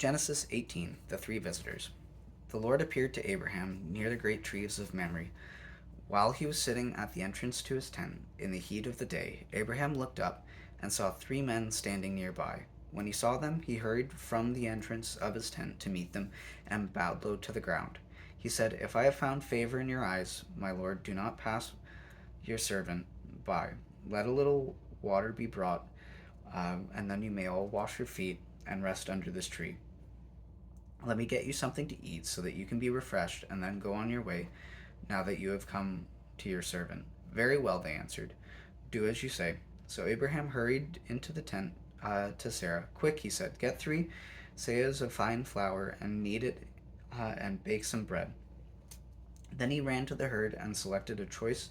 Genesis 18. The Three Visitors. The Lord appeared to Abraham near the great trees of Mamre. While he was sitting at the entrance to his tent in the heat of the day, Abraham looked up and saw three men standing nearby. When he saw them, he hurried from the entrance of his tent to meet them and bowed low to the ground. He said, "If I have found favor in your eyes, my Lord, do not pass your servant by. Let a little water be brought, and then you may all wash your feet and rest under this tree. Let me get you something to eat so that you can be refreshed, and then go on your way now that you have come to your servant." "Very well," they answered. "Do as you say." So Abraham hurried into the tent to Sarah. "Quick," he said, "get 3 seahs of fine flour and knead it and bake some bread." Then he ran to the herd and selected a choice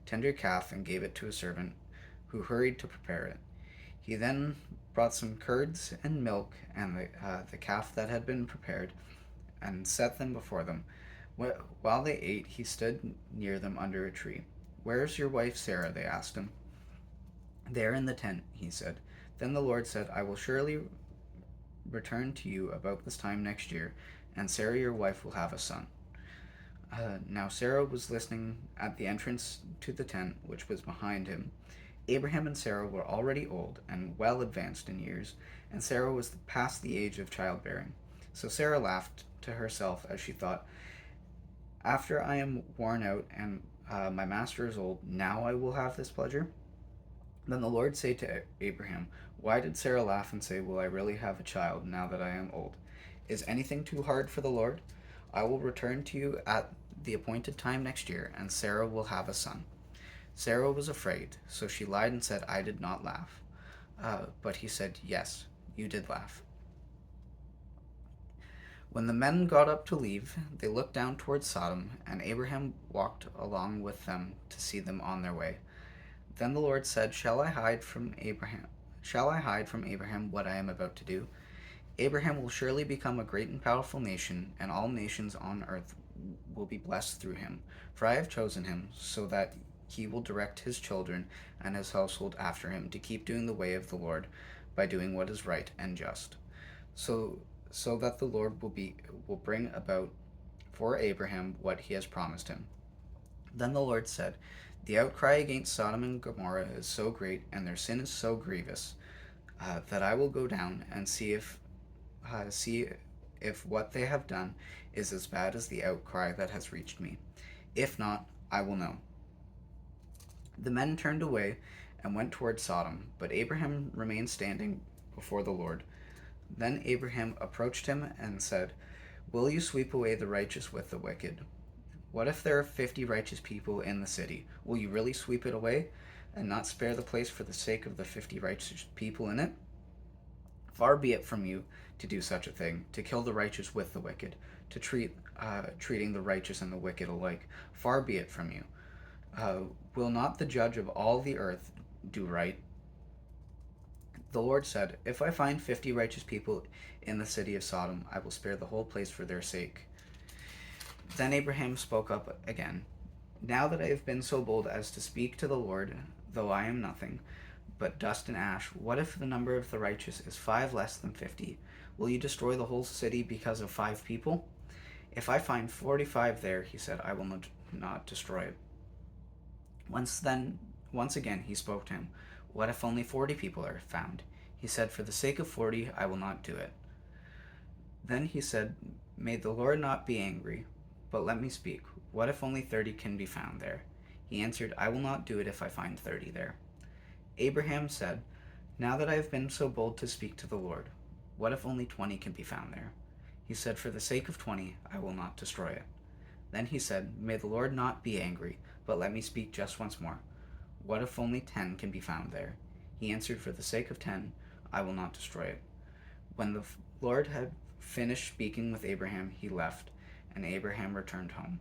tender calf and gave it to a servant, who hurried to prepare it. He then brought some curds and milk and the calf that had been prepared and set them before them. While they ate, he stood near them under a tree. "Where is your wife Sarah?" they asked him. "There in the tent," he said. Then the Lord said, "I will surely return to you about this time next year, and Sarah your wife will have a son." Now Sarah was listening at the entrance to the tent, which was behind him. Abraham and Sarah were already old and well advanced in years, and Sarah was past the age of childbearing. So Sarah laughed to herself as she thought, "After I am worn out and my master is old, now I will have this pleasure." Then the Lord said to Abraham, "Why did Sarah laugh and say, 'Will I really have a child now that I am old?' Is anything too hard for the Lord? I will return to you at the appointed time next year, and Sarah will have a son." Sarah was afraid, so she lied and said, "I did not laugh." But he said, "Yes, you did laugh." When the men got up to leave, they looked down towards Sodom, and Abraham walked along with them to see them on their way. Then the Lord said, "Shall I hide from Abraham? Shall I hide from Abraham what I am about to do? Abraham will surely become a great and powerful nation, and all nations on earth will be blessed through him. For I have chosen him, so that he will direct his children and his household after him to keep doing the way of the Lord by doing what is right and just, so that the Lord will bring about for Abraham what he has promised him." Then the Lord said, "The outcry against Sodom and Gomorrah is so great, and their sin is so grievous, that I will go down and see if what they have done is as bad as the outcry that has reached me. If not, I will know." The men turned away and went toward Sodom, but Abraham remained standing before the Lord. Then Abraham approached him and said, "Will you sweep away the righteous with the wicked? What if there are 50 righteous people in the city? Will you really sweep it away and not spare the place for the sake of the 50 righteous people in it? Far be it from you to do such a thing, to kill the righteous with the wicked, to treating the righteous and the wicked alike. Far be it from you. Will not the judge of all the earth do right?" The Lord said, "If I find 50 righteous people in the city of Sodom, I will spare the whole place for their sake." Then Abraham spoke up again. "Now that I have been so bold as to speak to the Lord, though I am nothing but dust and ash, what if the number of the righteous is 5 less than 50? Will you destroy the whole city because of 5 people? If I find 45 there," he said, "I will not destroy it." Once again he spoke to him. "What if only 40 people are found?" He said, "For the sake of 40, I will not do it." Then he said, "May the Lord not be angry, but let me speak. What if only 30 can be found there?" He answered, "I will not do it if I find 30 there." Abraham said, "Now that I have been so bold to speak to the Lord, what if only 20 can be found there?" He said, "For the sake of 20, I will not destroy it." Then he said, "May the Lord not be angry, but let me speak just once more. What if only 10 can be found there?" He answered, "For the sake of 10, I will not destroy it." When the Lord had finished speaking with Abraham, he left, and Abraham returned home.